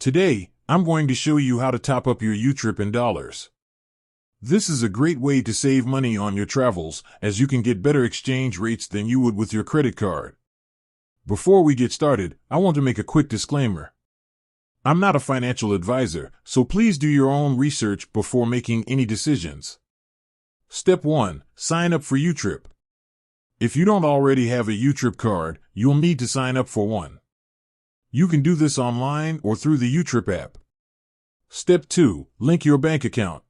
Today, I'm going to show you how to top up your YouTrip in dollars. This is a great way to save money on your travels, as you can get better exchange rates than you would with your credit card. Before we get started, I want to make a quick disclaimer. I'm not a financial advisor, so please do your own research before making any decisions. Step 1. Sign up for YouTrip. If you don't already have a YouTrip card, you'll need to sign up for one. You can do this online or through the YouTrip app. Step 2. Link your bank account.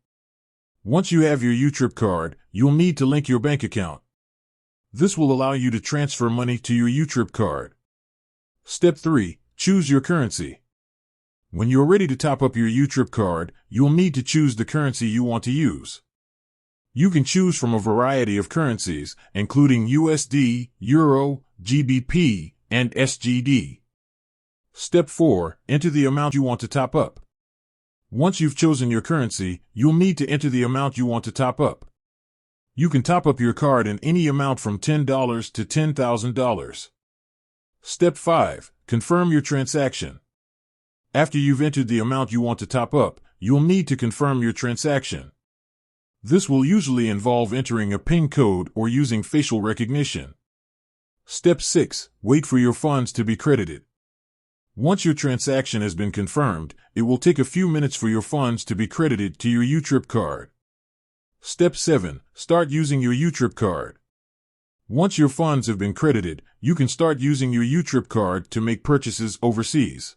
Once you have your YouTrip card, you'll need to link your bank account. This will allow you to transfer money to your YouTrip card. Step 3. Choose your currency. When you're ready to top up your YouTrip card, you'll need to choose the currency you want to use. You can choose from a variety of currencies, including USD, Euro, GBP, and SGD. Step 4. Enter the amount you want to top up. Once you've chosen your currency, you'll need to enter the amount you want to top up. You can top up your card in any amount from $10 to $10,000. Step 5. Confirm your transaction. After you've entered the amount you want to top up, you'll need to confirm your transaction. This will usually involve entering a PIN code or using facial recognition. Step 6. Wait for your funds to be credited. Once your transaction has been confirmed, it will take a few minutes for your funds to be credited to your YouTrip card. Step 7. Start using your YouTrip card. Once your funds have been credited, you can start using your YouTrip card to make purchases overseas.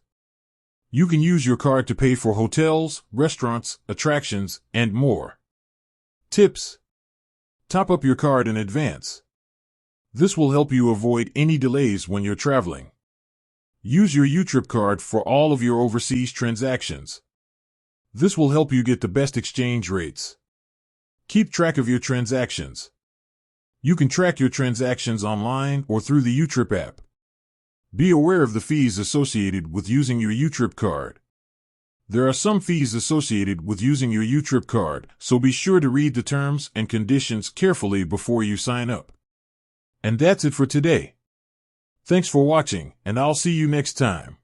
You can use your card to pay for hotels, restaurants, attractions, and more. Tips. Top up your card in advance. This will help you avoid any delays when you're traveling. Use your YouTrip card for all of your overseas transactions. This will help you get the best exchange rates. Keep track of your transactions. You can track your transactions online or through the YouTrip app. Be aware of the fees associated with using your YouTrip card. There are some fees associated with using your YouTrip card, so be sure to read the terms and conditions carefully before you sign up. And that's it for today. Thanks for watching, and I'll see you next time.